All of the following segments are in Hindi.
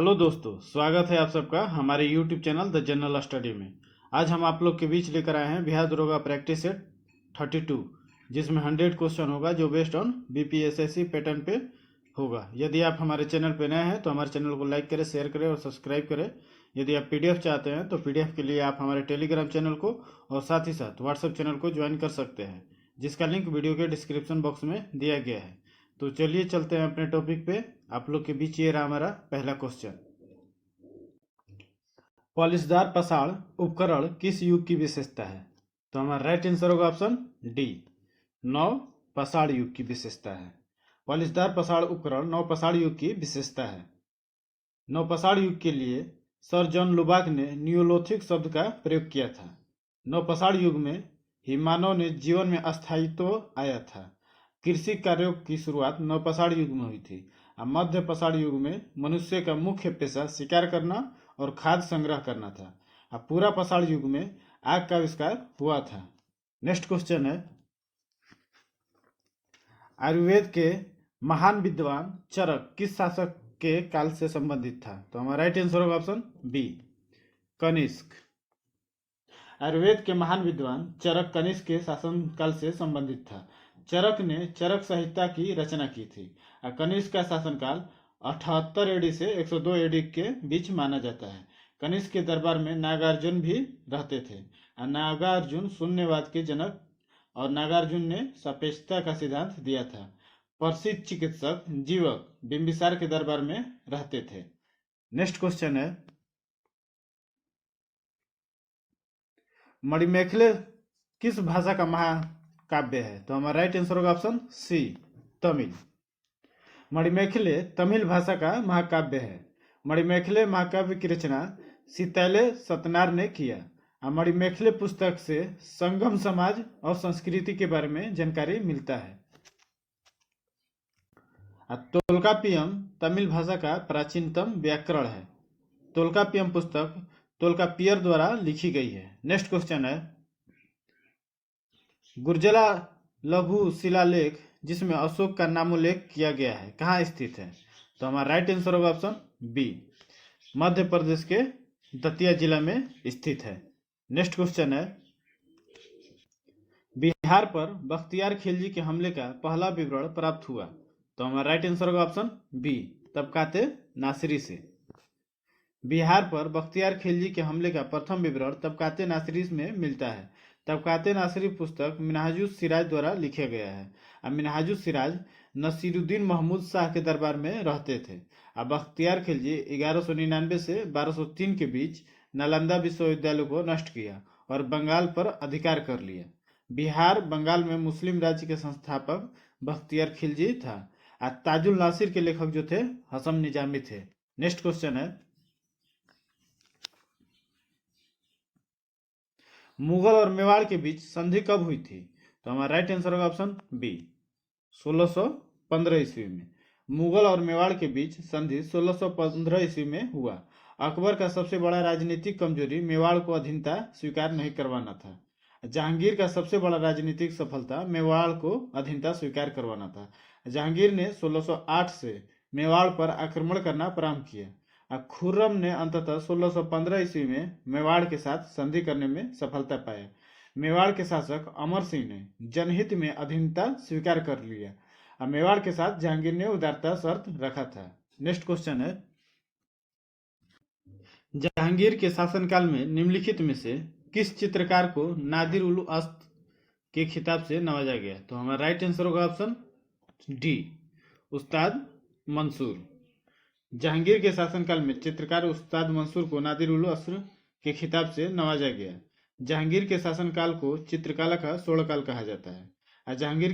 हेलो दोस्तों, स्वागत है आप सबका हमारे YouTube channel the general study में। आज हम आप लोग के बीच लेकर आए हैं बिहार दरोगा प्रैक्टिस सेट 32, जिसमें 100 क्वेश्चन होगा जो बेस्ड ऑन BPSSC पैटर्न पे होगा। यदि आप हमारे चैनल पे नए हैं तो हमारे चैनल को लाइक करें, शेयर करें और सब्सक्राइब करें। यदि आप PDF चाहते हैं तो PDF के लिए आप हमारे टेलीग्राम चैनल को और साथ ही साथ व्हाट्सएप चैनल को ज्वाइन कर सकते हैं, जिसका लिंक वीडियो के डिस्क्रिप्शन बॉक्स में दिया गया है। तो चलिए चलते हैं अपने टॉपिक पे। आप लोग के बीच ये रहा हमारा पहला क्वेश्चन। पॉलिशदार पसाड़ उपकरण किस युग की विशेषता है? तो हमारा राइट आंसर होगा ऑप्शन डी, नव पसाड़ युग की विशेषता है। पॉलिशदार पसाड़ उपकरण नव पसाड़ युग की विशेषता है। नव पसाड़ युग के लिए सर जॉन लुबाक ने नियोलिथिक शब्द का प्रयोग किया था। नव पसाड़ युग में ही मानव ने जीवन में अस्थायित्व आया था। कृषि कार्यों की शुरुआत नव पसाड़ युग में हुई थी। मध्य पसाड़ युग में मनुष्य का मुख्य पेशा शिकार करना और खाद्य संग्रह करना था। पूरा पसाड़ युग में आग का आविष्कार हुआ था। नेक्स्ट क्वेश्चन है, आयुर्वेद के महान विद्वान चरक किस शासक के काल से संबंधित था? तो हमारा राइट आंसर होगा ऑप्शन बी, कनिष्क। आयुर्वेद के महान विद्वान चरक कनिष्क के शासन काल से संबंधित था। चरक ने चरक संहिता की रचना की थी। कनिष्क का शासनकाल 78 AD से 102 AD के बीच माना जाता है। कनिष्क के दरबार में नागार्जुन भी रहते थे। नागार्जुन शून्यवाद के जनक और नागार्जुन ने सापेक्षता का सिद्धांत दिया था। प्रसिद्ध चिकित्सक जीवक बिंबिसार के दरबार में रहते थे। नेक्स्ट क्वेश्चन है, मणिमेखले किस भाषा का महाकाव्य है? तो हमारा राइट आंसर होगा ऑप्शन सी, तमिल। मणिमेखले तमिल भाषा का महाकाव्य है। मणिमेखले महाकाव्य की रचना सीतैले सतनार ने किया। मणिमेखले पुस्तक से संगम समाज और संस्कृति के बारे में जानकारी मिलता है। तोल्कापियम तमिल भाषा का प्राचीनतम व्याकरण है। तोल्कापियम पुस्तक तोल्कापियर द्वारा लिखी गई है। नेक्स्ट क्वेश्चन है, गुर्जला लघु शिलालेख जिसमें अशोक का नामोल्लेख किया गया है कहाँ स्थित है? तो हमारा राइट आंसर होगा ऑप्शन बी, मध्य प्रदेश के दतिया जिला में स्थित है। नेक्स्ट क्वेश्चन है, बिहार पर बख्तियार खिलजी के हमले का पहला विवरण प्राप्त हुआ। तो हमारा राइट आंसर होगा ऑप्शन बी, तबकाते नासिरी से। बिहार पर बख्तियार खिलजी के हमले का प्रथम विवरण तबकाते नासिरी में मिलता है। तबकाते नासिरी पुस्तक मिनहाजुस सिराज द्वारा लिखा गया है। मिनहाजुस सिराज नसीरुद्दीन महमूद शाह के दरबार में रहते थे। बख्तियार खिलजी 1199 से 1203 के बीच नालंदा विश्वविद्यालय को नष्ट किया और बंगाल पर अधिकार कर लिया। बिहार बंगाल में मुस्लिम राज्य के संस्थापक बख्तियार खिलजी था। ताजुल नासिर के लेखक जो थे हसम निजामी थे। नेक्स्ट क्वेश्चन है, मुगल और मेवाड़ के बीच संधि कब हुई थी? तो हमारा राइट आंसर होगा ऑप्शन बी, 1615 ईस्वी में। मुगल और मेवाड़ के बीच संधि 1615 ईस्वी में हुआ। अकबर का सबसे बड़ा राजनीतिक कमजोरी मेवाड़ को अधीनता स्वीकार नहीं करवाना था। जहांगीर का सबसे बड़ा राजनीतिक सफलता मेवाड़ को अधीनता स्वीकार करवाना था। जहांगीर ने 1608 से मेवाड़ पर आक्रमण करना प्रारंभ किया। खुर्रम ने अंततः 1615 ईस्वी में मेवाड़ के साथ संधि करने में सफलता पाया। मेवाड़ के शासक अमर सिंह ने जनहित में अधीनता स्वीकार कर लिया। मेवाड़ के साथ जहांगीर ने उदारता शर्त रखा था। नेक्स्ट क्वेश्चन है, जहांगीर के शासनकाल में निम्नलिखित में से किस चित्रकार को नादिर उल अस्त के खिताब से नवाजा गया? तो हमारा राइट आंसर होगा ऑप्शन डी, उस्ताद मंसूर। जहांगीर के शासनकाल में चित्रकार उस्ताद मंसूर को नादिर उल अस्र के खिताब से नवाजा गया। जहांगीर के शासनकाल को चित्रकला का स्वर्णकाल कहा जाता है। जहांगीर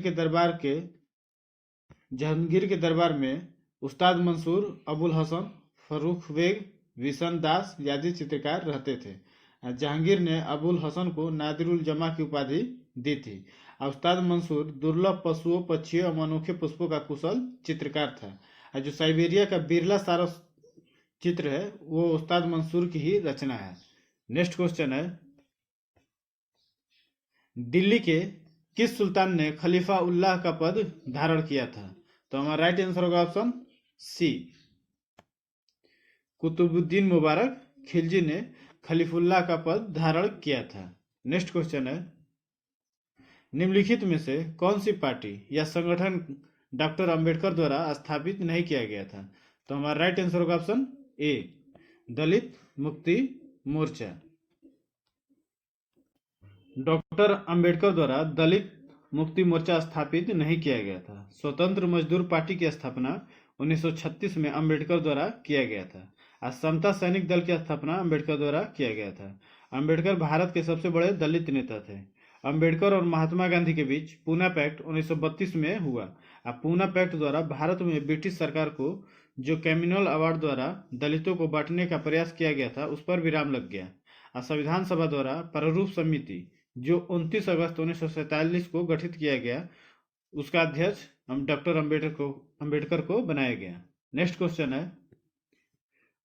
के दरबार में उस्ताद मंसूर, अबुल हसन, फर्रुख बेग, विशन दास आदि चित्रकार रहते थे। जहांगीर ने अबुल हसन को नादिर उल जमा की उपाधि दी थी। उस्ताद मंसूर दुर्लभ पशुओं, पक्षियों और अनोखे पुष्पों का कुशल चित्रकार था। जो साइबेरिया का बिरला सारस चित्र है वो उस्ताद मंसूर की ही रचना है। नेक्स्ट क्वेश्चन है, दिल्ली के किस सुल्तान ने खलीफा उल्लाह का पद धारण किया था? तो हमारा राइट आंसर होगा ऑप्शन सी, कुतुबुद्दीन मुबारक खिलजी ने खलीफुल्लाह का पद धारण किया था। नेक्स्ट क्वेश्चन है, निम्नलिखित में से कौन सी पार्टी या संगठन डॉक्टर अंबेडकर द्वारा स्थापित नहीं किया गया था? तो हमारा राइट आंसर होगा ऑप्शन ए, दलित मुक्ति मोर्चा। डॉक्टर अंबेडकर द्वारा दलित मुक्ति मोर्चा स्थापित नहीं किया गया था। स्वतंत्र मजदूर पार्टी की स्थापना 1936 में अंबेडकर द्वारा किया गया था। और समता सैनिक दल की स्थापना अंबेडकर द्वारा किया गया था। अंबेडकर भारत के सबसे बड़े दलित नेता थे। अंबेडकर और महात्मा गांधी के बीच पूना पैक्ट 1932 में हुआ। और पूना पैक्ट द्वारा भारत में ब्रिटिश सरकार को जो कम्युनल अवार्ड द्वारा दलितों को बांटने का प्रयास किया गया था उस पर विराम लग गया। और संविधान सभा द्वारा प्रारूप समिति जो 29 अगस्त 1947 को गठित किया गया उसका अध्यक्ष डॉक्टर अंबेडकर को बनाया गया। नेक्स्ट क्वेश्चन है,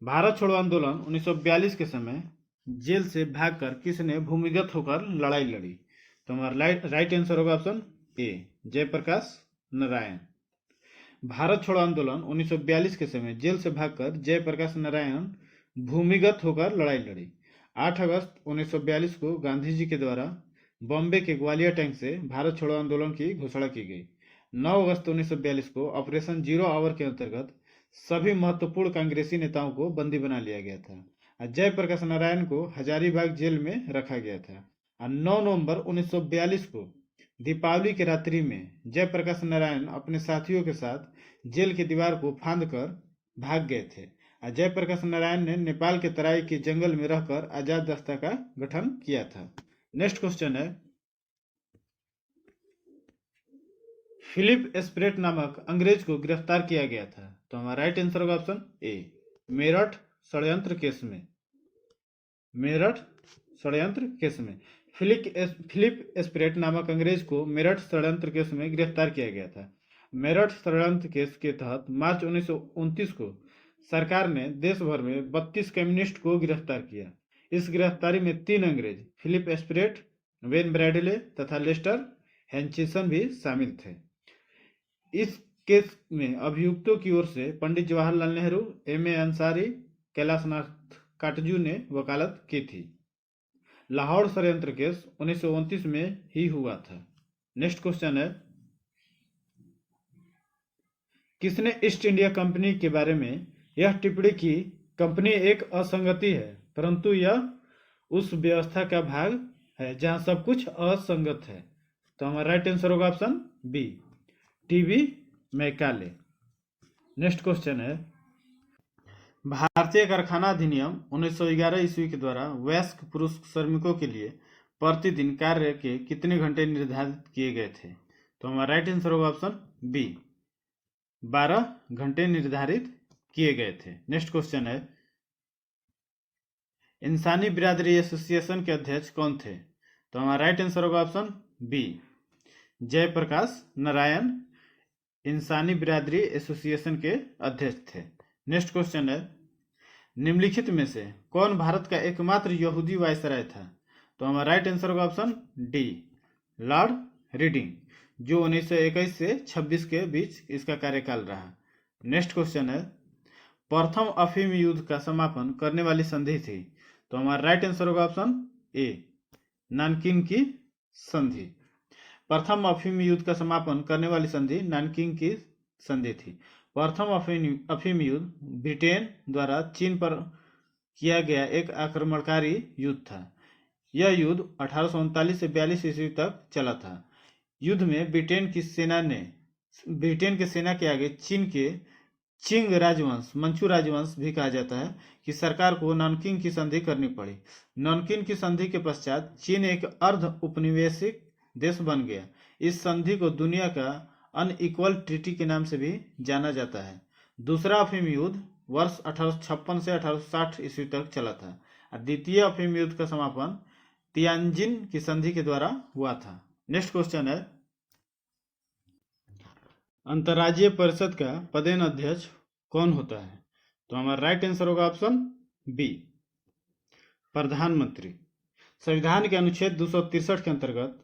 भारत छोड़ो आंदोलन 1942 के समय जेल से भागकर किसने भूमिगत होकर लड़ाई लड़ी? तो हमारा राइट आंसर होगा ऑप्शन ए, जयप्रकाश नारायण। भारत छोड़ो आंदोलन 1942 के समय जेल से भागकर जयप्रकाश नारायण भूमिगत होकर लड़ाई लड़ी। 8 अगस्त 1942 को गांधी जी के द्वारा बॉम्बे के ग्वालियर टैंक से भारत छोड़ो आंदोलन की घोषणा की गई। 9 अगस्त 1942 को ऑपरेशन जीरो आवर के अंतर्गत सभी महत्वपूर्ण कांग्रेसी नेताओं को बंदी बना लिया गया था। जयप्रकाश नारायण को हजारीबाग जेल में रखा गया था। 9 नवंबर 1942 को दीपावली की रात्रि में जयप्रकाश नारायण अपने साथियों के साथ जेल की दीवार को फांद कर भाग गए थे। जयप्रकाश नारायण ने नेपाल के तराई के जंगल में रहकर आजाद दस्ता का गठन किया था। नेक्स्ट क्वेश्चन है, फिलिप एस्प्रेट नामक अंग्रेज को गिरफ्तार किया गया था। तो हमारा राइट आंसर होगा ऑप्शन ए, मेरठ षड्यंत्र केस में। मेरठ षड्यंत्र केस में फिलिप एस्प्रेट नामक अंग्रेज को मेरठ षड्यंत्र केस में गिरफ्तार किया गया था। मेरठ षड्यंत्र केस के तहत मार्च 1929 को सरकार ने देश भर में 32 कम्युनिस्ट को गिरफ्तार किया। इस गिरफ्तारी में 3 अंग्रेज फिलिप एस्प्रेट, वेन ब्रैडले तथा लेस्टर हैचिसन भी शामिल थे। इस केस में अभियुक्तों की ओर से पंडित जवाहरलाल नेहरू, M.A. अंसारी, कैलाशनाथ काटजू ने वकालत की थी। लाहौर षड्यंत्र केस 1929 में ही हुआ था। नेक्स्ट क्वेश्चन है, किसने ईस्ट इंडिया कंपनी के बारे में यह टिप्पणी की? कंपनी एक असंगति है परंतु यह उस व्यवस्था का भाग है जहां सब कुछ असंगत है। तो हमारा राइट आंसर होगा option B, TB Macaulay. Next question है, भारतीय कारखाना अधिनियम 1911 ईस्वी के द्वारा वयस्क पुरुष श्रमिकों के लिए प्रतिदिन कार्य के कितने घंटे निर्धारित किए गए थे? तो हमारा राइट आंसर होगा ऑप्शन बी, 12 घंटे निर्धारित किए गए थे। नेक्स्ट क्वेश्चन है, इंसानी बिरादरी एसोसिएशन के अध्यक्ष कौन थे? तो हमारा राइट आंसर होगा ऑप्शन बी, जयप्रकाश नारायण इंसानी बिरादरी एसोसिएशन के अध्यक्ष थे। नेक्स्ट क्वेश्चन है, निम्नलिखित में से कौन भारत का एकमात्र यहूदी वायसराय था? तो हमारा राइट आंसर होगा ऑप्शन डी, लॉर्ड रीडिंग, जो 1921 से 26 के बीच इसका कार्यकाल रहा। नेक्स्ट क्वेश्चन है, प्रथम अफीम युद्ध का समापन करने वाली संधि थी। तो हमारा राइट आंसर होगा ऑप्शन ए, नानकिन की संधि। प्रथम अफीम युद्ध का समापन करने वाली संधि नानकिन की संधि थी। प्रथम अफीम युद्ध ब्रिटेन द्वारा चीन पर किया गया एक आक्रमणकारी युद्ध था। यह युद्ध 1839 से 42 ईस्वी तक चला था। युद्ध में ब्रिटेन के सेना के आगे चीन के चिंग राजवंश, मंचू राजवंश भी कहा जाता है, कि सरकार को नानकिन की संधि करनी पड़ी। नानकिन की संधि के पश्चात चीन एक अर्ध उपनिवेशिक देश बन गया। इस संधि को दुनिया का अनइक्वल ट्रीटी के नाम से भी जाना जाता है। दूसरा अफीम युद्ध वर्ष 1856 से 1860 ईस्वी तक चला था। द्वितीय अफीम युद्ध का समापन तियानजिन की संधि के द्वारा हुआ था। नेक्स्ट क्वेश्चन है, अंतर्राज्यीय परिषद का पदेन अध्यक्ष कौन होता है? तो हमारा राइट आंसर होगा ऑप्शन बी, प्रधानमंत्री। संविधान के अनुच्छेद 263 के अंतर्गत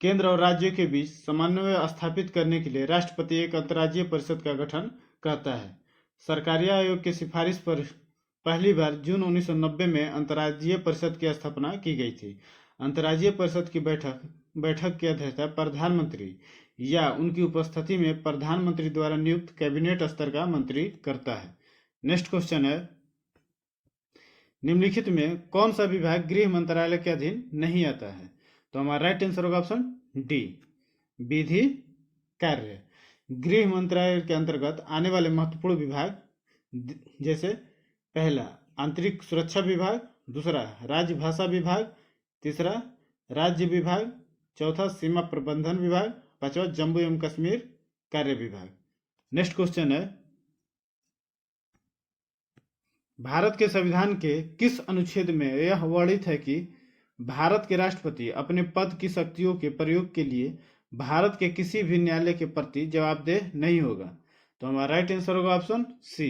केंद्र और राज्यों के बीच समन्वय स्थापित करने के लिए राष्ट्रपति एक अंतर्राज्यीय परिषद का गठन करता है। सरकारी आयोग की सिफारिश पर पहली बार जून 1990 में अंतर्राज्यीय परिषद की स्थापना की गई थी। अंतर्राज्यीय परिषद की बैठक की अध्यक्षता प्रधानमंत्री या उनकी उपस्थिति में प्रधानमंत्री द्वारा नियुक्त कैबिनेट स्तर का मंत्री करता है। नेक्स्ट क्वेश्चन है, निम्नलिखित में कौन सा विभाग गृह मंत्रालय के अधीन नहीं आता है? तो हमारा राइट आंसर होगा ऑप्शन डी, विधि कार्य। गृह मंत्रालय के अंतर्गत आने वाले महत्वपूर्ण विभाग जैसे पहला आंतरिक सुरक्षा विभाग, दूसरा राज्य भाषा विभाग, तीसरा राज्य विभाग, चौथा सीमा प्रबंधन विभाग, पांचवा जम्मू एवं कश्मीर कार्य विभाग। नेक्स्ट क्वेश्चन है, भारत के संविधान के किस अनुच्छेद में यह वर्णित है कि भारत के राष्ट्रपति अपने पद की शक्तियों के प्रयोग के लिए भारत के किसी भी न्यायालय के प्रति जवाबदेह नहीं होगा? तो हमारा राइट आंसर होगा ऑप्शन सी,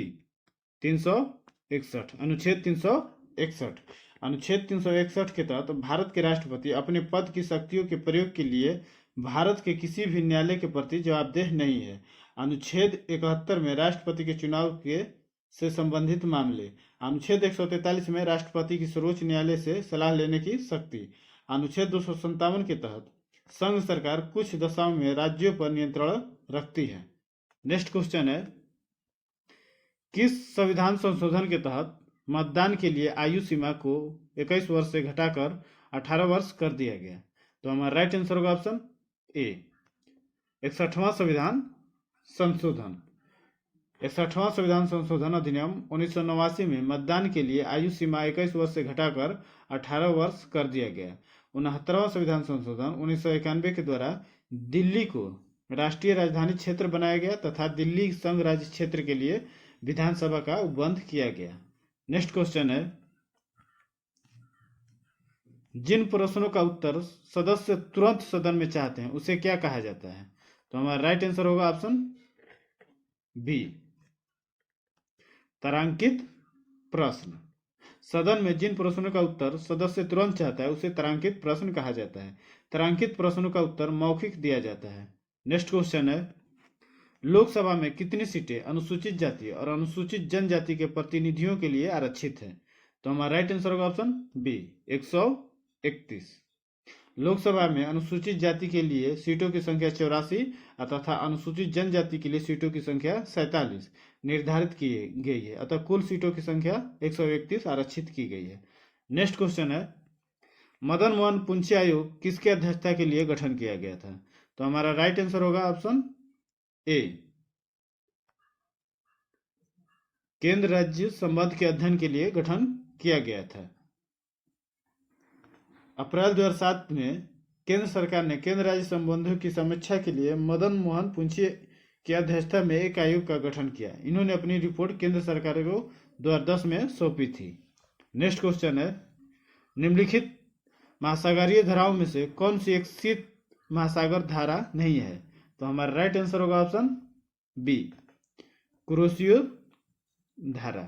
361, अनुच्छेद 361। अनुच्छेद 361 के तहत भारत के राष्ट्रपति अपने पद की शक्तियों के प्रयोग के लिए भारत के किसी भी न्यायालय के प्रति जवाबदेह नहीं है। अनुच्छेद 71 में राष्ट्रपति के चुनाव के से संबंधित मामले, अनुच्छेद 143 में राष्ट्रपति की सर्वोच्च न्यायालय से सलाह लेने की शक्ति, अनुच्छेद 257 के तहत संघ सरकार कुछ दशाओं में राज्यों पर नियंत्रण रखती है। नेक्स्ट क्वेश्चन है, किस संविधान संशोधन के तहत मतदान के लिए आयु सीमा को 21 वर्ष से घटाकर 18 वर्ष कर दिया गया? तो हमारा राइट आंसर होगा ऑप्शन ए, 61वां संविधान संशोधन। 61वां संविधान संशोधन अधिनियम 1989 में मतदान के लिए आयु सीमा 21 वर्ष से घटाकर 18 वर्ष कर दिया गया। 69वां संविधान संशोधन 1991 के द्वारा दिल्ली को राष्ट्रीय राजधानी क्षेत्र बनाया गया तथा दिल्ली संघ राज्य क्षेत्र के लिए विधानसभा का उपबंध किया गया। नेक्स्ट क्वेश्चन है, जिन प्रश्नों का उत्तर सदस्य तुरंत सदन में चाहते हैं उसे क्या कहा जाता है? तो हमारा राइट आंसर होगा ऑप्शन बी, तारांकित प्रश्न। सदन में जिन प्रश्नों का उत्तर सदस्य तुरंत चाहता है उसे तारांकित प्रश्न कहा जाता है। तारांकित प्रश्नों का उत्तर मौखिक दिया जाता है। नेक्स्ट क्वेश्चन है, लोकसभा में कितनी सीटें अनुसूचित जाति और अनुसूचित जनजाति के प्रतिनिधियों के लिए आरक्षित है? तो हमारा राइट आंसर होगा ऑप्शन बी, 131। लोकसभा में अनुसूचित जाति के लिए सीटों की संख्या 84 तथा अनुसूचित जनजाति के लिए सीटों की संख्या 47 निर्धारित की गई है, अतः कुल सीटों की संख्या 131 आरक्षित की गई है। नेक्स्ट क्वेश्चन है, मदन मोहन पुंछी आयोग किसके अध्यक्षता के लिए गठन किया गया था? तो हमारा राइट आंसर होगा ऑप्शन ए, केंद्र राज्य संबंध के अध्ययन के लिए गठन किया गया था। अप्रैल 2007 में केंद्र सरकार ने केंद्र राज्य संबंधों की समीक्षा के लिए मदन मोहन पुंछी की अध्यक्षता में एक आयोग का गठन किया। इन्होंने अपनी रिपोर्ट केंद्र सरकार को 2010 में सौंपी थी। नेक्स्ट क्वेश्चन है, निम्नलिखित महासागरीय धाराओं में से कौन सी एक शीत महासागर धारा नहीं है? तो हमारा राइट आंसर होगा ऑप्शन बी, कुरोशियो धारा।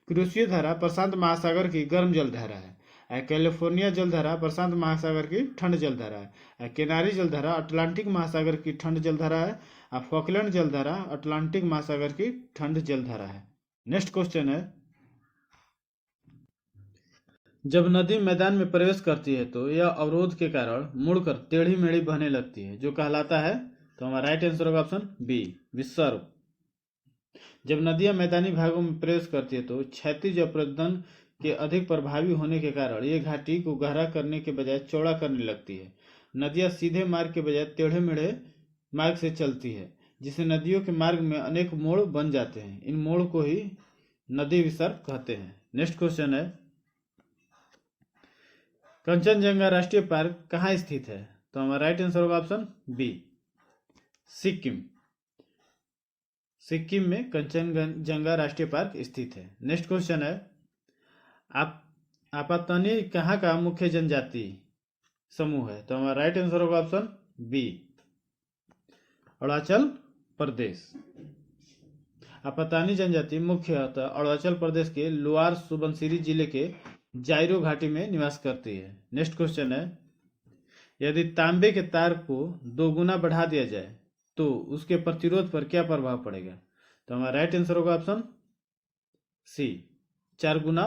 कुरोशियो धारा प्रशांत महासागर की गर्म जल धारा है। कैलिफोर्निया जलधारा प्रशांत महासागर की ठंड जलधारा है। केनारी जलधारा अटलांटिक महासागर की ठंड जलधारा है। फॉकलैंड जलधारा अटलांटिक महासागर की ठंड जलधारा है। नेक्स्ट क्वेश्चन है, जब नदी मैदान में प्रवेश करती है तो यह अवरोध के कारण मुड़कर टेढ़ी मेढ़ी बहने लगती है, जो कहलाता है? तो हमारा राइट आंसर होगा ऑप्शन बी, विसर्प। जब नदियां मैदानी भागों में प्रवेश करती है तो क्षैतिज अप्रदन के अधिक प्रभावी होने के कारण ये घाटी को गहरा करने के बजाय चौड़ा करने लगती है। नदियां सीधे मार्ग के बजाय टेढ़े मेढ़े मार्ग से चलती है, जिससे नदियों के मार्ग में अनेक मोड़ बन जाते हैं। इन मोड़ को ही नदी विसर्प कहते हैं। नेक्स्ट क्वेश्चन है, कंचनजंगा राष्ट्रीय पार्क कहाँ स्थित है? तो हमारा राइट आंसर होगा ऑप्शन बी, सिक्किम। सिक्किम में कंचनजंगा राष्ट्रीय पार्क स्थित है। नेक्स्ट क्वेश्चन है, आपातानी कहाँ का मुख्य जनजाति समूह है? तो हमारा राइट आंसर होगा ऑप्शन बी, अरुणाचल प्रदेश। आपातानी जनजाति मुख्यतः अरुणाचल प्रदेश के लोअर सुबनसिरी जिले के जायरो घाटी में निवास करती है। नेक्स्ट क्वेश्चन है, यदि तांबे के तार को 2 गुना बढ़ा दिया जाए तो उसके प्रतिरोध पर क्या प्रभाव पड़ेगा? तो हमारा राइट आंसर होगा ऑप्शन सी, 4 गुना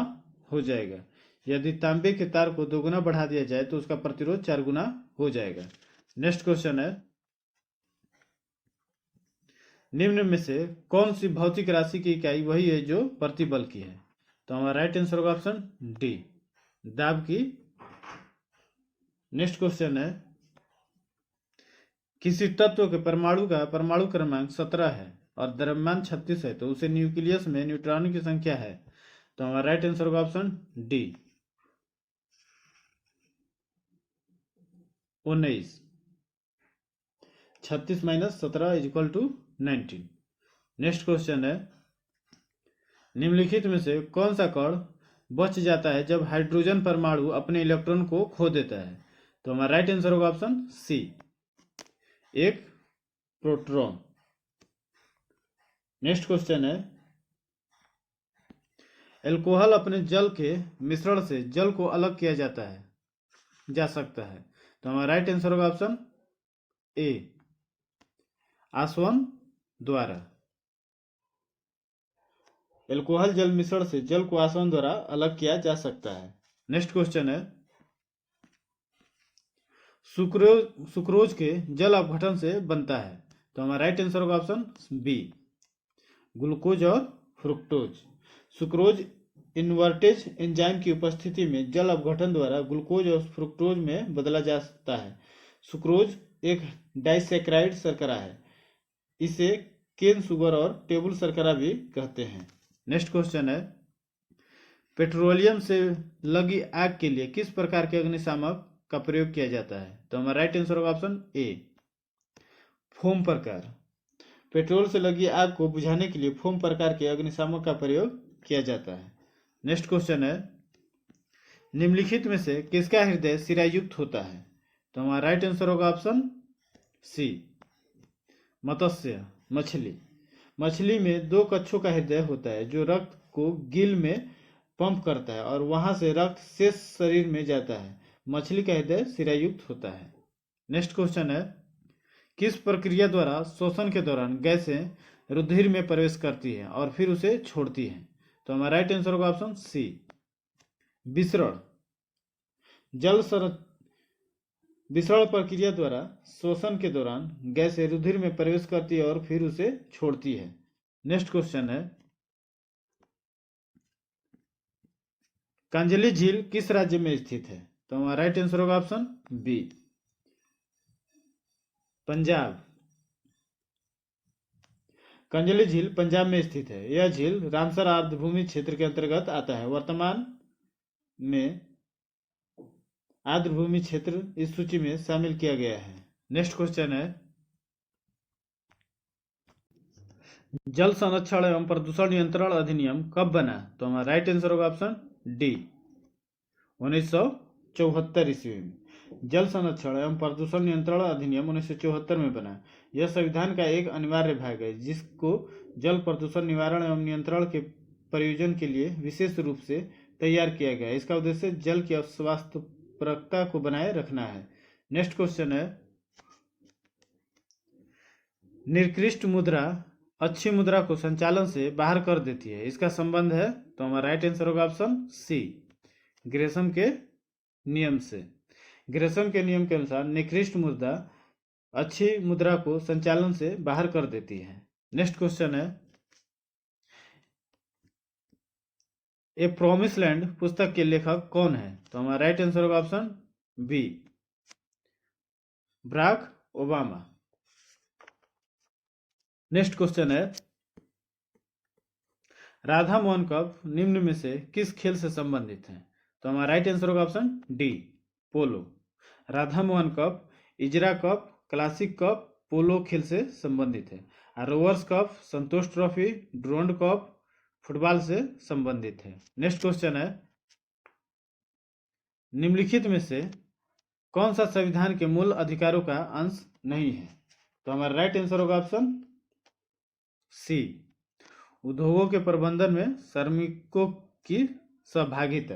हो जाएगा। यदि तांबे के तार को 2 गुना बढ़ा दिया जाए तो उसका प्रतिरोध 4 गुना हो जाएगा। नेक्स्ट क्वेश्चन है, निम्न में से कौन सी भौतिक राशि की इकाई वही है जो प्रतिबल की है? तो हमारा राइट आंसर होगा ऑप्शन डी, दाब की। नेक्स्ट क्वेश्चन है, किसी तत्व के परमाणु का परमाणु क्रमांक 17 है और द्रव्यमान 36 है तो उसे न्यूक्लियस में न्यूट्रॉन की संख्या है? तो हमारा राइट आंसर होगा option D, 19। 36 minus 17 is equal to 19। Next question है, निम्नलिखित में से कौन सा कण बच जाता है जब हाइड्रोजन परमाणु अपने इलेक्ट्रॉन को खो देता है? तो हमारा राइट आंसर होगा ऑप्शन सी, एक प्रोटॉन। नेक्स्ट क्वेश्चन है, एल्कोहल अपने जल के मिश्रण से जल को अलग किया जा सकता है? तो हमारा राइट आंसर होगा ऑप्शन ए, आसवन द्वारा। एल्कोहल जल मिश्रण से जल को आसवन द्वारा अलग किया जा सकता है। नेक्स्ट क्वेश्चन है, सुक्रोज के जल अपघटन से बनता है? तो हमारा राइट आंसर होगा ऑप्शन बी, ग्लूकोज और फ्रुक्टोज। सुक्रोज इन्वर्टेज एंजाइम की उपस्थिति में जल अपघटन द्वारा ग्लूकोज और फ्रुक्टोज में बदला जा सकता है। सुक्रोज एक डाइसैकेराइड शर्करा है, इसे केन शुगर और टेबल शर्करा भी कहते हैं। नेक्स्ट क्वेश्चन है, पेट्रोलियम से लगी आग के लिए किस प्रकार के अग्निशामक का प्रयोग किया जाता है? तो हमारा राइट आंसर होगा ऑप्शन ए, फोम प्रकार। पेट्रोल से लगी आग को बुझाने के लिए फोम प्रकार के अग्निशामक का प्रयोग किया जाता है। नेक्स्ट क्वेश्चन है, निम्नलिखित में से किसका हृदय सिरायुक्त होता है? तो हमारा राइट आंसर होगा ऑप्शन सी, मत्स्य, मछली। मछली में 2 कक्षों का हृदय होता है जो रक्त को गिल में पंप करता है और वहां से रक्त शेष शरीर में जाता है। मछली का हृदय सिरायुक्त होता है। नेक्स्ट क्वेश्चन है, किस प्रक्रिया द्वारा श्वसन के दौरान गैसें रुधिर में प्रवेश करती है और फिर उसे छोड़ती है? तो हमारा राइट आंसर होगा ऑप्शन सी, विसरण। विसरण प्रक्रिया द्वारा श्वसन के दौरान गैसें रुधिर में प्रवेश करती है और फिर उसे छोड़ती है। नेक्स्ट क्वेश्चन है, कांजली झील किस राज्य में स्थित है? तो हमारा राइट आंसर होगा ऑप्शन बी, पंजाब। कंजली झील पंजाब में स्थित है। यह झील रामसर आर्द्रभूमि क्षेत्र के अंतर्गत आता है। वर्तमान में आर्द्रभूमि क्षेत्र इस सूची में शामिल किया गया है। नेक्स्ट क्वेश्चन है, जल संरक्षण एवं प्रदूषण नियंत्रण अधिनियम कब बना? तो हमारा राइट आंसर होगा ऑप्शन डी, 1974 ईस्वी में। जल संरक्षण एवं प्रदूषण नियंत्रण अधिनियम 1974 में बना। यह संविधान का एक अनिवार्य भाग है जिसको जल प्रदूषण निवारण एवं नियंत्रण के प्रयोजन के लिए विशेष रूप से तैयार किया गया है। इसका उद्देश्य जल की स्वास्थ्यपरकता को बनाए रखना है। नेक्स्ट क्वेश्चन है, निकृष्ट मुद्रा अच्छी मुद्रा को संचालन से बाहर कर देती है, इसका संबंध है? तो हमारा राइट आंसर होगा ऑप्शन सी, ग्रेशम के नियम से। ग्रेशम के नियम के अनुसार निकृष्ट मुद्रा अच्छी मुद्रा को संचालन से बाहर कर देती है। नेक्स्ट क्वेश्चन है, ए प्रॉमिस लैंड पुस्तक के लेखक कौन है? तो हमारा राइट आंसर होगा option B, Barack Obama. Next question है, राधा मोहन कप निम्न में से किस खेल से संबंधित है? तो हमारा राइट आंसर होगा option D, polo. Radha Mohan cup Ezra cup, classic cup, polo खेल से संबंधित है। Rovers cup, Santosh trophy, Durand cup football से संबंधित है। नेक्स्ट क्वेश्चन है, निम्नलिखित में से कौन सा संविधान के मूल अधिकारों का अंश नहीं है? तो हमारा राइट आंसर होगा ऑप्शन सी, उद्योगों के प्रबंधन में श्रमिकों की सहभागिता।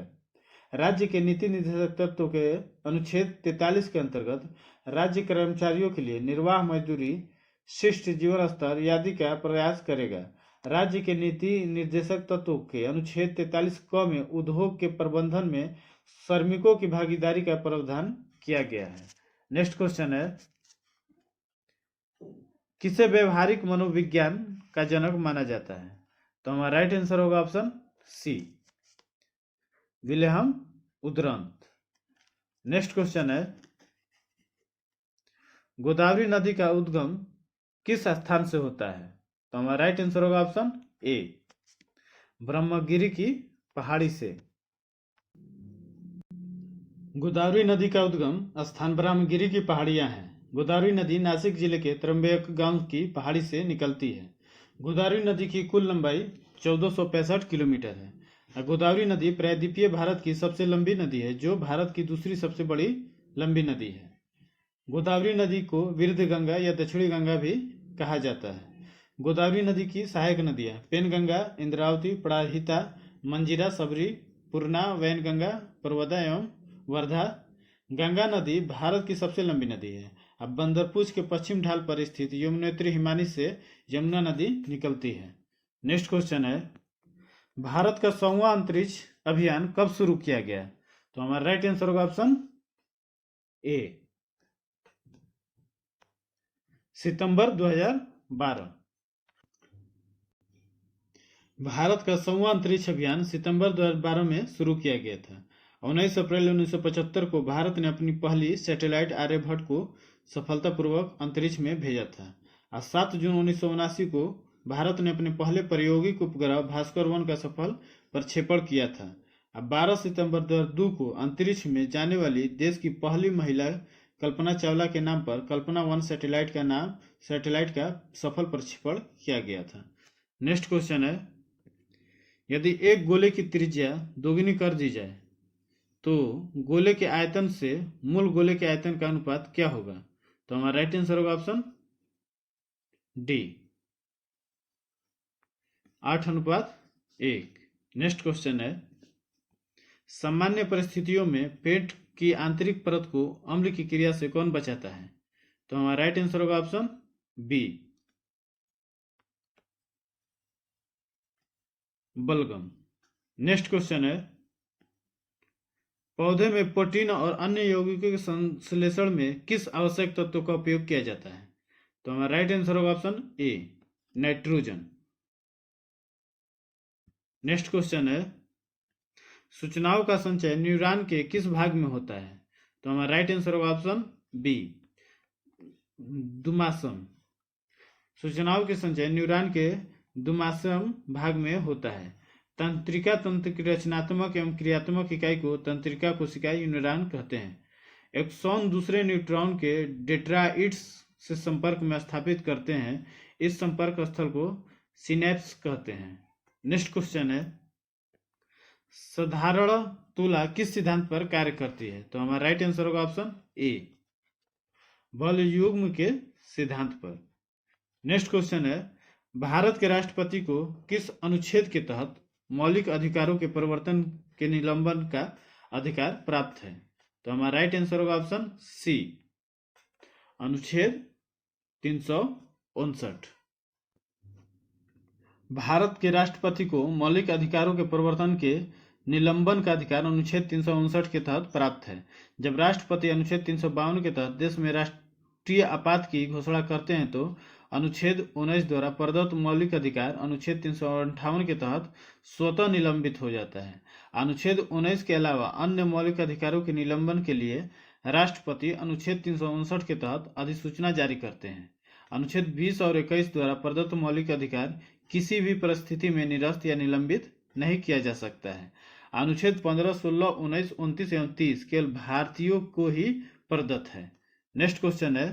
राज्य के नीति निर्देशक तत्वों के अनुच्छेद 43 के अंतर्गत राज्य कर्मचारियों के लिए निर्वाह मजदूरी, शिष्ट जीवन स्तर आदि का प्रयास करेगा। राज्य के नीति निर्देशक तत्वों के अनुच्छेद 43 क में उद्योग के प्रबंधन में श्रमिकों की भागीदारी का प्रावधान किया गया है। नेक्स्ट क्वेश्चन है, किसे व्यवहारिक मनोविज्ञान का जनक माना जाता है? तो हमारा राइट आंसर होगा ऑप्शन सी, विलियम उद्रंत। नेक्स्ट क्वेश्चन है, गोदावरी नदी का उद्गम किस स्थान से होता है? तो हमारा राइट आंसर होगा ऑप्शन ए, ब्रह्मगिरी की पहाड़ी से। गोदावरी नदी का उद्गम स्थान ब्रह्मगिरी की पहाड़ियां हैं। गोदावरी नदी नासिक जिले के त्र्यंबकगांव की पहाड़ी से निकलती है। गोदावरी नदी की कुल लंबाई 1465 किलोमीटर है। गोदावरी नदी प्रायद्वीपीय भारत की सबसे लंबी नदी है, जो भारत की दूसरी सबसे बड़ी लंबी नदी है। गोदावरी नदी को विरुद्ध गंगा या दक्षिणी गंगा भी कहा जाता है। गोदावरी नदी की सहायक नदियां पेनगंगा, इंद्रावती, प्राणहिता, मंजीरा, सबरी, पूर्णा, वैनगंगा, परवदा एवं वर्धा। गंगा नदी भारत की सबसे लंबी नदी है। अब बंदरपूछ के पश्चिम ढाल पर स्थित यमुनोत्री हिमानी से यमुना नदी निकलती है। नेक्स्ट क्वेश्चन है, भारत का 100वां अंतरिक्ष अभियान कब शुरू किया गया? तो हमारा राइट आंसर होगा ऑप्शन ए, सितंबर 2012। भारत का 100वां अंतरिक्ष अभियान सितंबर 2012 में शुरू किया गया था। 19 अप्रैल 1975 को भारत ने अपनी पहली सैटेलाइट आर्यभट्ट को सफलतापूर्वक अंतरिक्ष में भेजा था। और 7 जून 1979 को भारत ने अपने पहले प्रायोगिक उपग्रह भास्कर 1 का सफल प्रक्षेपण किया था। अब 12 सितंबर 2002 को अंतरिक्ष में जाने वाली देश की पहली महिला कल्पना चावला के नाम पर कल्पना 1 सैटेलाइट का सफल प्रक्षेपण किया गया था। नेक्स्ट क्वेश्चन है, यदि एक गोले की त्रिज्या दोगुनी कर दी जाए तो गोले के आयतन से मूल गोले के आयतन का अनुपात क्या होगा? तो हमारा राइट आंसर होगा ऑप्शन डी, 8:1। नेक्स्ट क्वेश्चन है, सामान्य परिस्थितियों में पेट की आंतरिक परत को अम्ल की क्रिया से कौन बचाता है? तो हमारा राइट आंसर होगा ऑप्शन बी, बलगम। नेक्स्ट क्वेश्चन है, पौधे में प्रोटीन और अन्य यौगिकों के संश्लेषण में किस आवश्यक तत्व का उपयोग किया जाता है? तो हमारा राइट आंसर होगा ऑप्शन ए, नाइट्रोजन। नेक्स्ट क्वेश्चन है, सूचनाओं का संचय न्यूरॉन के किस भाग में होता है? तो हमारा राइट आंसर होगा ऑप्शन बी, दुमासम। सूचनाओं के संचय न्यूरॉन के दुमासम भाग में होता है। तंत्रिका तंत्र की रचनात्मक एवं क्रियात्मक इकाई को तंत्रिका कोशिकाएं न्यूरॉन कहते हैं। एक्सॉन दूसरे न्यूट्रॉन के डेंड्राइट्स से संपर्क में स्थापित करते हैं। इस संपर्क स्थल को सिनेप्स कहते हैं। नेक्स्ट क्वेश्चन है, साधारण तुला किस सिद्धांत पर कार्य करती है? तो हमारा राइट आंसर होगा ऑप्शन ए, बल युग्म के सिद्धांत पर। नेक्स्ट क्वेश्चन है, भारत के राष्ट्रपति को किस अनुच्छेद के तहत मौलिक अधिकारों के परिवर्तन के निलंबन का अधिकार प्राप्त है? तो हमारा राइट आंसर होगा ऑप्शन सी, अनुच्छेद 359। भारत के राष्ट्रपति को मौलिक अधिकारों के परिवर्तन के निलंबन का अधिकार अनुच्छेद 359 के तहत प्राप्त है। जब राष्ट्रपति अनुच्छेद 352 के तहत देश में राष्ट्रीय आपात की घोषणा करते हैं तो अनुच्छेद 19 द्वारा प्रदत्त मौलिक अधिकार अनुच्छेद 358 के तहत स्वतः निलंबित हो जाता है। अनुच्छेद 19 के अलावा अन्य मौलिक अधिकारों के निलंबन के लिए राष्ट्रपति अनुच्छेद 359 के तहत अधिसूचना जारी करते हैं। अनुच्छेद 20 और 21 द्वारा प्रदत्त मौलिक अधिकार किसी भी परिस्थिति में निरस्त या निलंबित नहीं किया जा सकता है। अनुच्छेद 15, 16, 19, 29 एवं 30 केवल भारतीयों को ही प्रदत्त है। नेक्स्ट क्वेश्चन है,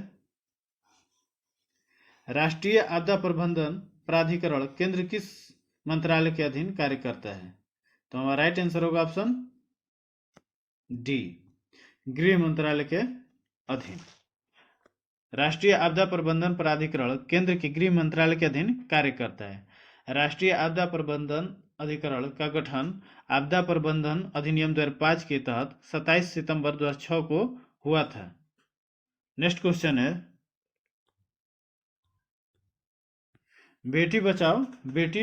राष्ट्रीय आपदा प्रबंधन प्राधिकरण केंद्र किस मंत्रालय के अधीन कार्य करता है? तो हमारा राइट आंसर होगा ऑप्शन डी, गृह मंत्रालय के अधीन। राष्ट्रीय आपदा प्रबंधन प्राधिकरण केंद्र के गृह मंत्रालय के अधीन कार्य करता है। राष्ट्रीय आपदा प्रबंधन अधिकरण का गठन आपदा प्रबंधन अधिनियम 2005 के तहत 27 सितंबर 2006 को हुआ था। नेक्स्ट क्वेश्चन है, बेटी बचाओ बेटी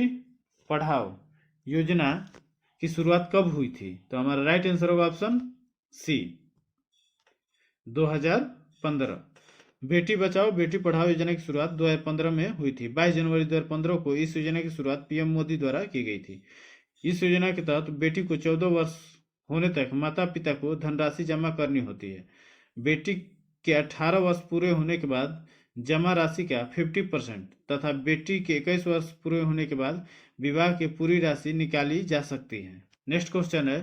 पढ़ाओ योजना की शुरुआत कब हुई थी? तो हमारा राइट आंसर होगा ऑप्शन सी, 2015। बेटी बचाओ बेटी पढ़ाओ योजना की शुरुआत 2015 में हुई थी। 22 जनवरी 2015 को इस योजना की शुरुआत पीएम मोदी द्वारा की गई थी। इस योजना के तहत बेटी को 14 वर्ष होने तक माता पिता को धनराशि जमा करनी होती है। बेटी के 18 वर्ष पूरे होने के बाद जमा राशि का 50% तथा बेटी के 21 वर्ष पूरे होने के बाद विवाह की पूरी राशि निकाली जा सकती है। नेक्स्ट क्वेश्चन है,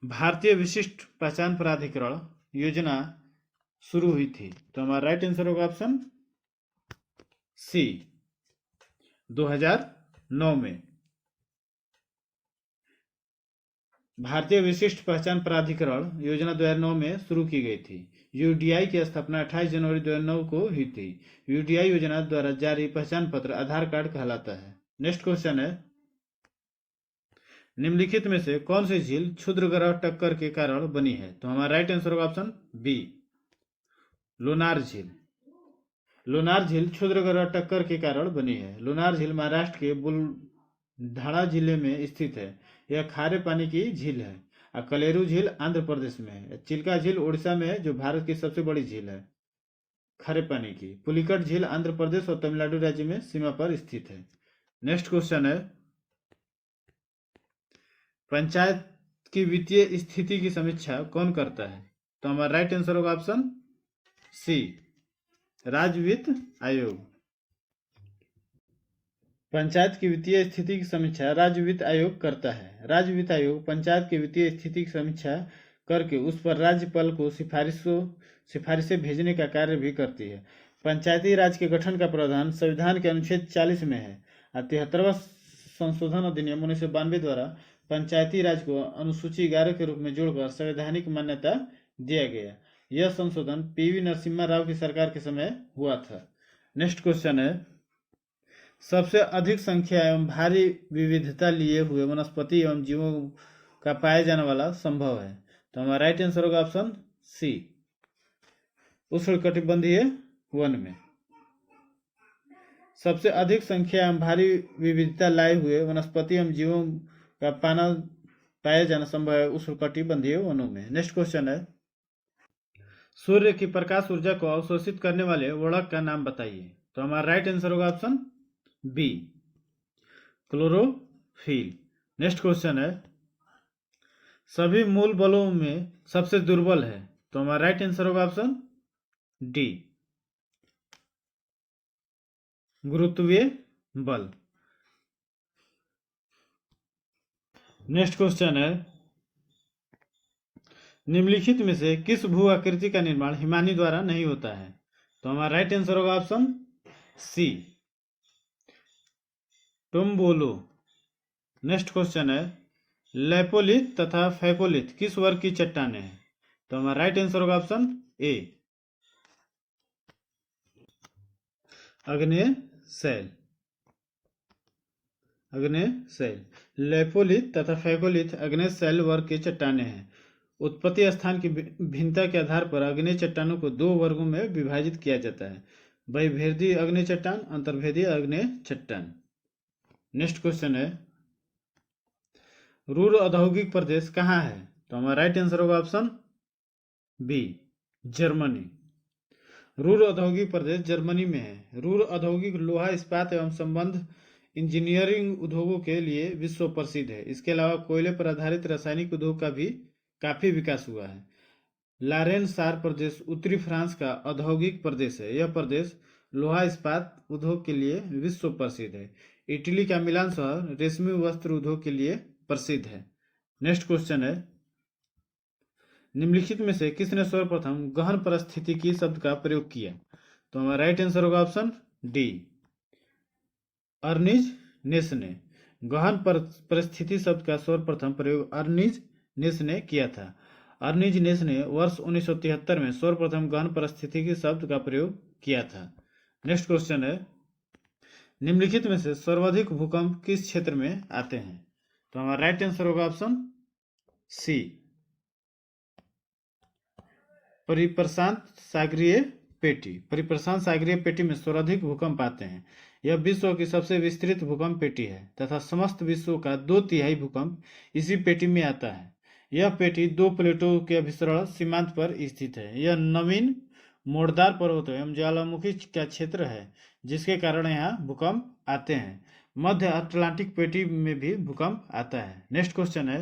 भारतीय विशिष्ट पहचान प्राधिकरण योजना शुरू हुई थी? तो हमारा राइट आंसर होगा ऑप्शन सी, 2009 में। भारतीय विशिष्ट पहचान प्राधिकरण योजना 2009 में शुरू की गई थी। यूडीआई की स्थापना 28 जनवरी 2009 को हुई थी। यूडीआई योजना द्वारा जारी पहचान पत्र आधार कार्ड कहलाता है। नेक्स्ट क्वेश्चन है, निम्नलिखित में से कौन सी झील क्षुद्र ग्रह टक्कर के कारण बनी है? तो हमारा राइट आंसर होगा ऑप्शन बी, लोनार झील। लोनार झील क्षुद्र ग्रह टक्कर के कारण बनी है। लोनार झील महाराष्ट्र के बुलढाणा जिले में स्थित है। यह खारे पानी की झील है। कलेरू झील आंध्र प्रदेश में है। चिल्का झील उड़ीसा में है, जो भारत की सबसे बड़ी झील है खारे पानी की। पुलिकट झील आंध्र प्रदेश और तमिलनाडु राज्य में सीमा पर स्थित है। नेक्स्ट क्वेश्चन है, पंचायत की वित्तीय स्थिति की समीक्षा कौन करता है? तो हमारा राइट आंसर होगा ऑप्शन सी, राज्य वित्त आयोग। पंचायत की वित्तीय स्थिति की समीक्षा राज्य वित्त आयोग करता है। राज्य वित्त आयोग पंचायत की वित्तीय स्थिति की समीक्षा करके उस पर राज्यपाल को सिफारिशें भेजने का कार्य भी करती है। पंचायती राज के गठन का प्रावधान संविधान के अनुच्छेद 40 में है। 73वां संशोधन अधिनियम 1992 द्वारा पंचायती राज को अनुसूची 11 के रूप में जोड़कर संवैधानिक मान्यता दिया गया। यह संशोधन पीवी नरसिम्हा राव की सरकार के समय हुआ था। नेक्स्ट क्वेश्चन है, सबसे अधिक संख्या एवं भारी विविधता लिए हुए वनस्पति एवं जीवों का पाया जाने वाला संभव है? तो हमारा राइट आंसर होगा ऑप्शन सी, उष्णकटिबंधीय वन में। सबसे अधिक संख्या एवं भारी विविधता लाए हुए वनस्पति एवं जीवों का पाया जाना संभव है उष्णकटिबंधीय वनों में। नेक्स्ट क्वेश्चन है, सूर्य की प्रकाश ऊर्जा को अवशोषित करने वाले वर्णक का नाम बताइए? तो हमारा राइट आंसर होगा option B, chlorophyll. Next question है, सभी मूल बलों में सबसे दुर्बल है? तो हमारा राइट आंसर होगा ऑप्शन डी, गुरुत्वीय बल। नेक्स्ट क्वेश्चन है, निम्नलिखित में से किस भू आकृति का निर्माण हिमानी द्वारा नहीं होता है? तो हमारा राइट आंसर होगा ऑप्शन सी, टोम्बोलो। नेक्स्ट क्वेश्चन है, लेपोलिथ तथा फैकोलिथ किस वर्ग की चट्टानें हैं? तो हमारा राइट आंसर होगा ऑप्शन ए, आग्नेय शैल। आग्नेय शैल, लेपोलिथ तथा फैकोलिथ आग्नेय शैल वर्ग के चट्टानें हैं। उत्पत्ति स्थान की भिन्नता के आधार पर आग्नेय चट्टानों को दो वर्गों में विभाजित किया जाता है, बहिर्भेदीय आग्नेय चट्टान, अंतर्भेदीय आग्नेय चट्टान। नेक्स्ट क्वेश्चन है, रूर औद्योगिक प्रदेश कहाँ है? तो हमारा राइट आंसर होगा ऑप्शन बी, जर्मनी। रूर औद्योगिक प्रदेश जर्मनी में है। रूर औद्योगिक लोहा इस्पात एवं संबंध इंजीनियरिंग उद्योगों के लिए विश्व प्रसिद्ध है। इसके अलावा कोयले पर आधारित रासायनिक उद्योग का भी काफी विकास हुआ है। लारेन सार प्रदेश उत्तरी फ्रांस का औद्योगिक प्रदेश है। यह प्रदेश लोहा इस्पात उद्योग के लिए विश्व प्रसिद्ध है। इटली का मिलान शहर रेशमी वस्त्र उद्योग के लिए प्रसिद्ध है। नेक्स्ट क्वेश्चन है, निम्नलिखित में से किसने सर्वप्रथम गहन परिस्थितिकी शब्द का प्रयोग किया? तो हमारा राइट आंसर होगा ऑप्शन डी, अर्निज नेस ने। गहन परिस्थिति शब्द का सर्वप्रथम प्रयोग अर्निज नेस ने किया था। अर्निज नेस ने वर्ष 1973 में सर्वप्रथम गहन परिस्थितिकी शब्द का प्रयोग किया था। नेक्स्ट क्वेश्चन है, निम्नलिखित में से सर्वाधिक भूकंप किस क्षेत्र में आते हैं? तो हमारा राइट आंसर होगा ऑप्शन सी, परिप्रशांत सागरीय पेटी। परिप्रशांत सागरीय पेटी में सर्वाधिक भूकंप आते हैं। यह विश्व की सबसे विस्तृत भूकंप पेटी है तथा समस्त विश्व का 2/3 भूकंप इसी पेटी में आता है। यह पेटी 2 प्लेटों के अभिसरण सीमांत पर स्थित है। यह नवीन मोड़दार पर्वतों एवं ज्वालामुखी का क्षेत्र है, जिसके कारण यहाँ भूकंप आते हैं। मध्य अटलांटिक पेटी में भी भूकंप आता है। नेक्स्ट क्वेश्चन है,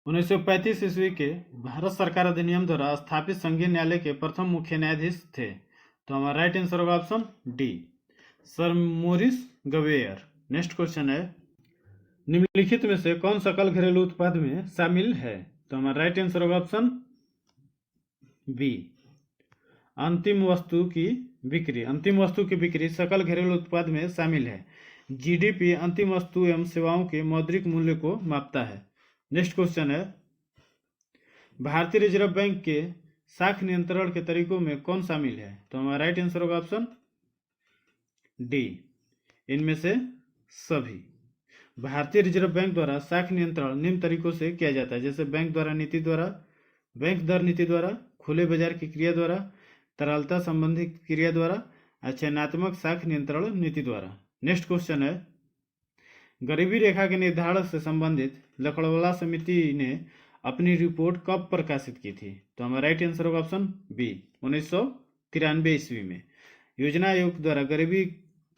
1935 ईस्वी के भारत सरकार अधिनियम द्वारा स्थापित संघीय न्यायालय के प्रथम मुख्य न्यायाधीश थे। तो हमारा राइट आंसर होगा option D, sir Maurice Gwyer. Next question है, निम्नलिखित में से कौन सकल घरेलू उत्पाद में शामिल है? तो हमारा राइट आंसर होगा ऑप्शन बी, अंतिम वस्तु की बिक्री। अंतिम वस्तु की बिक्री सकल घरेलू उत्पाद में शामिल है। जीडीपी अंतिम वस्तु एवं सेवाओं के मौद्रिक मूल्य को मापता है। नेक्स्ट क्वेश्चन है, भारतीय रिजर्व बैंक के साख नियंत्रण के तरीकों में कौन शामिल है? तो हमारा राइट आंसर होगा ऑप्शन डी, इनमें से सभी। भारतीय रिजर्व बैंक द्वारा साख नियंत्रण निम्न तरीकों से किया जाता है, जैसे बैंक दर नीति द्वारा, खुले बाजार की क्रिया द्वारा, तरलता संबंधी क्रिया द्वारा, चयनात्मक साख नियंत्रण नीति द्वारा। नेक्स्ट क्वेश्चन है, गरीबी रेखा के निर्धारण से संबंधित लकड़वाला समिति ने अपनी रिपोर्ट कब प्रकाशित की थी? तो हमारा राइट आंसर होगा ऑप्शन बी, 1993 ईस्वी में। योजना आयोग द्वारा गरीबी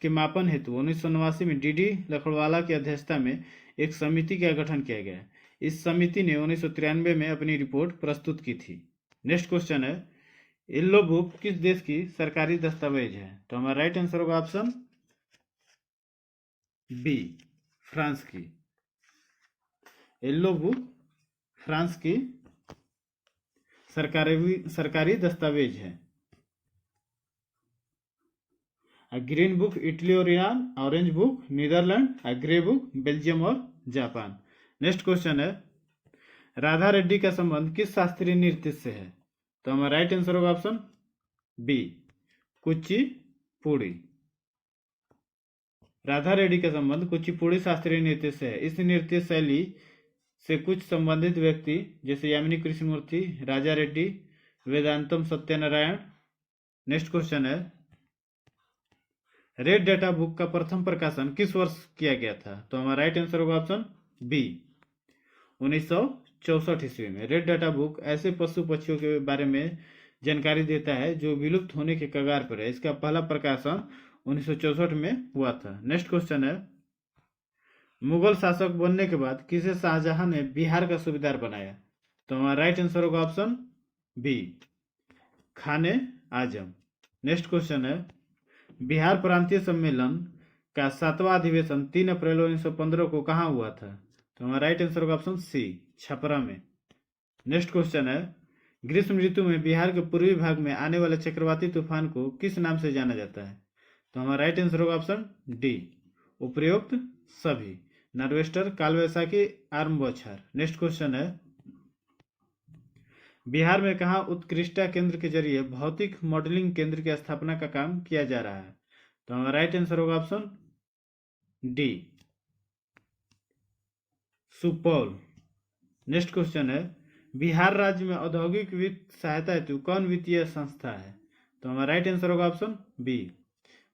के मापन हेतु 1989 में डीडी लकड़वाला की अध्यक्षता में एक समिति का गठन किया गया। इस समिति ने 1993 में अपनी रिपोर्ट प्रस्तुत की थी। नेक्स्ट क्वेश्चन है, येलो बुक किस देश की सरकारी दस्तावेज है? तो हमारा राइट आंसर होगा ऑप्शन बी, फ्रांस की। येलो बुक फ्रांस की सरकारी दस्तावेज है। ग्रीन बुक इटली और Iran, orange book Netherlands, grey book Belgium और जापान। नेक्स्ट क्वेश्चन है, राधा रेड्डी का संबंध किस शास्त्रीय नृत्य से है? तो हमारा राइट आंसर होगा ऑप्शन बी, कुचिपुड़ी। राधा रेड्डी का संबंध कुचिपुड़ी शास्त्रीय नृत्य से है। इस नृत्य शैली से कुछ संबंधित व्यक्ति जैसे यामिनी कृष्णमूर्ति, राजा रेड्डी, वेदांतम सत्यनारायण। नेक्स्ट क्वेश्चन है, रेड डाटा बुक का प्रथम प्रकाशन किस वर्ष किया गया था? तो हमारा राइट आंसर होगा ऑप्शन बी, 1964 ईस्वी में। रेड डाटा बुक ऐसे पशु पक्षियों के बारे में जानकारी देता है जो विलुप्त होने के कगार पर है। इसका पहला प्रकाशन 1964 में हुआ था। नेक्स्ट क्वेश्चन है, मुगल शासक बनने के बाद किसे शाहजहां ने बिहार का सूबेदार बनाया? तो हमारा राइट आंसर होगा ऑप्शन बी, खाने आजम। नेक्स्ट क्वेश्चन है, बिहार प्रांतीय सम्मेलन का 7वां अधिवेशन 3 अप्रैल 1915 को कहाँ हुआ था? तो हमारा राइट आंसर होगा ऑप्शन सी, छपरा में। नेक्स्ट क्वेश्चन है, ग्रीष्म ऋतु में बिहार के पूर्वी भाग में आने वाले चक्रवाती तूफान को किस नाम से जाना जाता है? तो हमारा राइट आंसर होगा ऑप्शन डी, उपरोक्त सभी, नॉर्वेस्टर, कालवैसाखी, आर्म बौछार। नेक्स्ट क्वेश्चन है, बिहार में कहाँ उत्कृष्टता केंद्र के जरिए भौतिक मॉडलिंग केंद्र की स्थापना का काम किया जा रहा है? तो हमारा राइट आंसर होगा option D, Supaul. Next question है, बिहार राज्य में औद्योगिक वित्त सहायता हेतु कौन वित्तीय संस्था है? तो हमारा राइट आंसर होगा ऑप्शन बी,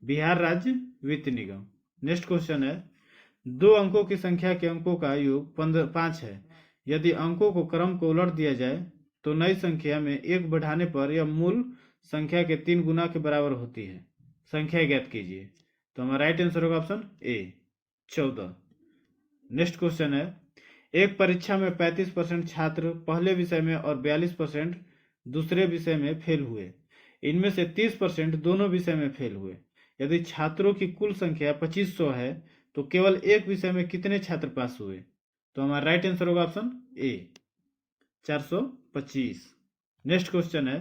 बिहार राज्य वित्त निगम। नेक्स्ट क्वेश्चन है, 2 अंकों की संख्या के अंकों का योग 5 है। यदि अंकों को क्रम को उलट दिया जाए तो नई संख्या में 1 बढ़ाने पर यह मूल संख्या के 3 गुना के बराबर होती है। संख्या ज्ञात कीजिए। तो हमारा राइट आंसर होगा ऑप्शन ए, 14। नेक्स्ट क्वेश्चन है, एक परीक्षा में 35% छात्र पहले विषय में और 42% दूसरे विषय में फेल हुए। इनमें से 30% दोनों विषय में फेल हुए। यदि छात्रों की कुल संख्या 2500 है तो केवल एक विषय में कितने छात्र पास हुए? तो हमारा राइट आंसर होगा ऑप्शन ए, 425। नेक्स्ट क्वेश्चन है,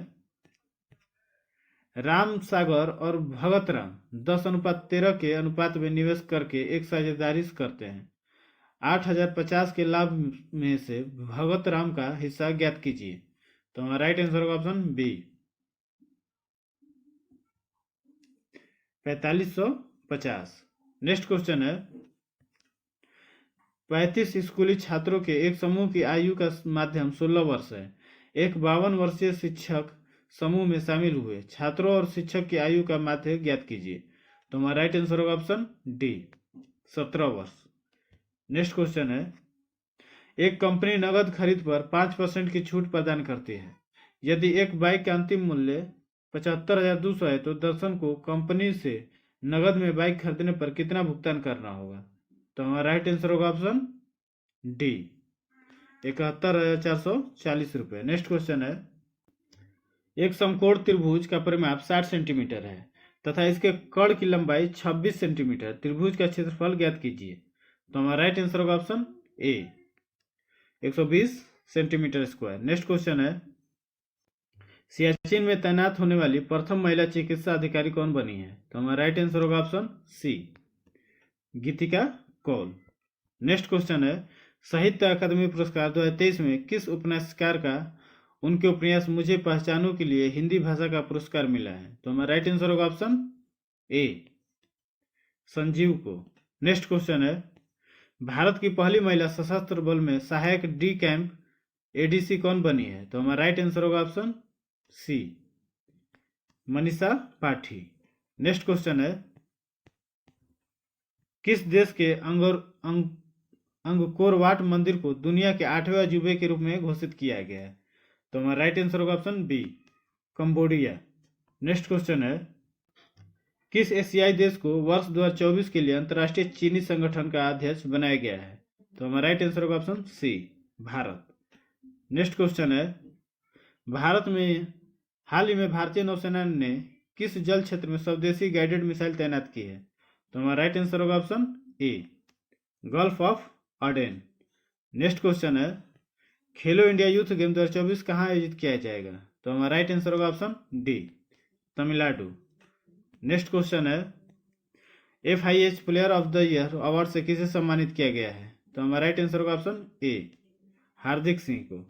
राम सागर और भगत राम 10:13 के अनुपात में निवेश करके एक साझेदारी करते हैं। 8050 के लाभ में से भगत राम का हिस्सा ज्ञात कीजिए। तो हमारा राइट आंसर होगा ऑप्शन बी, 4550। नेक्स्ट क्वेश्चन है, 35 स्कूली छात्रों के एक समूह की आयु का माध्यम 16 वर्ष है। एक 52 वर्षीय शिक्षक समूह में शामिल हुए छात्रों और शिक्षक की आयु का माध्य ज्ञात कीजिए। तो हमारा राइट आंसर होगा ऑप्शन डी 17 वर्ष। नेक्स्ट क्वेश्चन है, एक कंपनी नगद खरीद पर 5% की छूट प्रदान करती है। यदि एक बाइक का अंतिम मूल्य 75,200 है तो दर्शन को कंपनी से नगद में बाइक खरीदने पर कितना भुगतान करना होगा? तो हमारा राइट आंसर होगा ऑप्शन डी 71,440 रुपये। नेक्स्ट क्वेश्चन है, एक समकोण त्रिभुज का परिमाप 60 सेंटीमीटर है तथा इसके कर्ण की लंबाई 26 सेंटीमीटर। त्रिभुज का क्षेत्रफल ज्ञात कीजिए। तो हमारा राइट आंसर होगा ऑप्शन ए 120 सेंटीमीटर स्क्वायर। नेक्स्ट क्वेश्चन है, सियाचिन में तैनात होने वाली प्रथम महिला चिकित्सा अधिकारी कौन बनी है? तो हमारा राइट आंसर होगा ऑप्शन सी गीतिका कौल। नेक्स्ट क्वेश्चन है, साहित्य अकादमी पुरस्कार 2023 में किस उपन्यासकार का उनके उपन्यास मुझे पहचानों के लिए हिंदी भाषा का पुरस्कार मिला है? तो हमारा राइट आंसर होगा ऑप्शन ए संजीव को। नेक्स्ट क्वेश्चन है, भारत की पहली महिला सशस्त्र बल में सहायक डी कैंप एडीसी कौन बनी है? तो हमारा राइट आंसर होगा ऑप्शन सी मनीषा पाठी। नेक्स्ट क्वेश्चन है, किस देश के अंगकोर वाट मंदिर को दुनिया के 8वें अजूबे के रूप में घोषित किया गया है? तो हमारा राइट आंसर होगा option B Cambodia. Next question है, किस एशियाई देश को वर्ष 2024 के लिए अंतर्राष्ट्रीय चीनी संगठन का अध्यक्ष बनाया गया है? तो हमारा राइट आंसर होगा option C Bharat. Next question है, भारत में हाल ही में भारतीय नौसेना ने किस जल क्षेत्र में स्वदेशी गाइडेड मिसाइल तैनात की है? तो हमारा राइट आंसर होगा option A gulf of अडेन। Next question है, खेलो इंडिया यूथ गेम 2024 कहाँ आयोजित किया जाएगा? तो हमारा राइट आंसर होगा option D Tamil Nadu. Next question है, FIH player of the year award से किसे सम्मानित किया गया है? तो हमारा राइट आंसर होगा ऑप्शन ए हार्दिक सिंह को।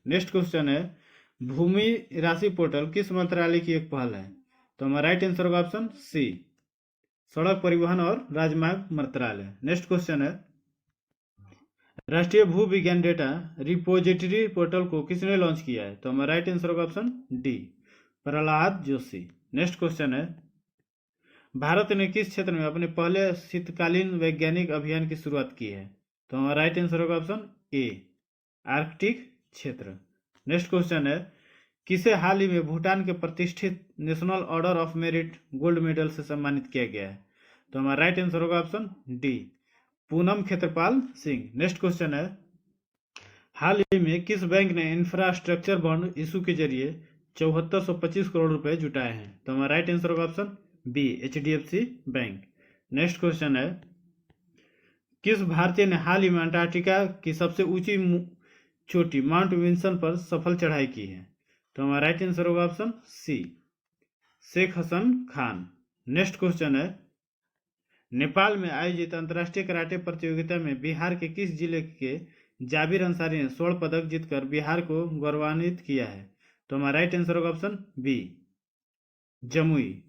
नेक्स्ट क्वेश्चन है, भूमि राशि पोर्टल किस मंत्रालय की एक पहल है? तो हमारा राइट आंसर होगा ऑप्शन सी सड़क परिवहन और राजमार्ग मंत्रालय। नेक्स्ट क्वेश्चन है, राष्ट्रीय भू विज्ञान डेटा रिपोजिटरी पोर्टल को किसने लॉन्च किया है? तो हमारा राइट आंसर होगा option D Prahlad Joshi. Next question है, भारत ने किस क्षेत्र में अपने पहले शीतकालीन वैज्ञानिक अभियान की शुरुआत की है? तो हमारा राइट आंसर होगा ऑप्शन ए आर्कटिक क्षेत्र। नेक्स्ट क्वेश्चन है, किसे हाल ही में भूटान के प्रतिष्ठित national order of merit gold medal से सम्मानित किया गया है? तो हमारा राइट आंसर होगा option D Poonam Khetrapal Singh. Next question है, हाल ही में किस बैंक ने इंफ्रास्ट्रक्चर बॉन्ड इशू के जरिए 7425 करोड़ रुपए जुटाए हैं? तो हमारा राइट आंसर होगा option B HDFC bank. Next question है, किस भारतीय ने हाल ही में अंटार्कटिका की सबसे ऊंची चोटी माउंट विल्सन पर सफल चढ़ाई की है? तो हमारा राइट आंसर होगा option C Sheikh Hasan Khan. Next question है, नेपाल में आयोजित अंतर्राष्ट्रीय कराटे प्रतियोगिता में बिहार के किस जिले के जाबिर अंसारी ने स्वर्ण पदक जीतकर बिहार को गौरवान्वित किया है? तो हमारा राइट आंसर होगा option B Jamui.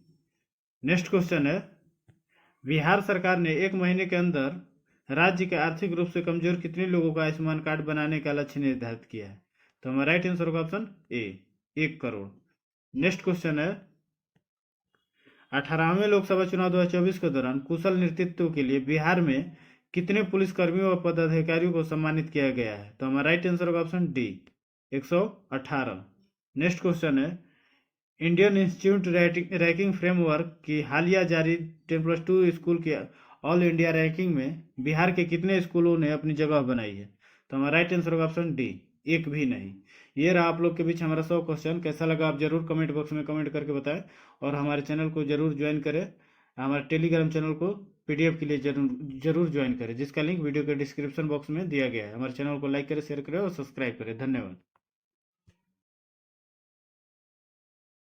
Next question है, बिहार सरकार ने 1 महीने के अंदर राज्य के आर्थिक रूप से कमजोर कितने लोगों का आयुष्मान कार्ड बनाने का लक्ष्य निर्धारित किया है? तो हमारा राइट आंसर होगा ऑप्शन ए 1 करोड़। नेक्स्ट क्वेश्चन है, 18वें लोकसभा चुनाव 2024 के दौरान कुशल नेतृत्व के लिए बिहार में कितने पुलिसकर्मियों और पदाधिकारियों को सम्मानित किया गया है? तो हमारा राइट आंसर होगा ऑप्शन डी 118। नेक्स्ट क्वेश्चन है, इंडियन इंस्टीट्यूट रैंकिंग फ्रेमवर्क की हालिया जारी 10+2 स्कूल के ऑल इंडिया रैंकिंग में बिहार के कितने स्कूलों ने अपनी जगह बनाई है? तो हमारा राइट आंसर होगा ऑप्शन डी एक भी नहीं। ये रहा आप लोग के बीच हमारा 100 क्वेश्चन। कैसा लगा आप जरूर कमेंट बॉक्स में कमेंट करके बताएं और हमारे चैनल को जरूर ज्वाइन करें। हमारे टेलीग्राम चैनल को PDF के लिए जरूर ज्वाइन करें, जिसका लिंक वीडियो के डिस्क्रिप्शन बॉक्स में दिया गया है। हमारे चैनल को लाइक करें, शेयर करें और सब्सक्राइब करें। धन्यवाद।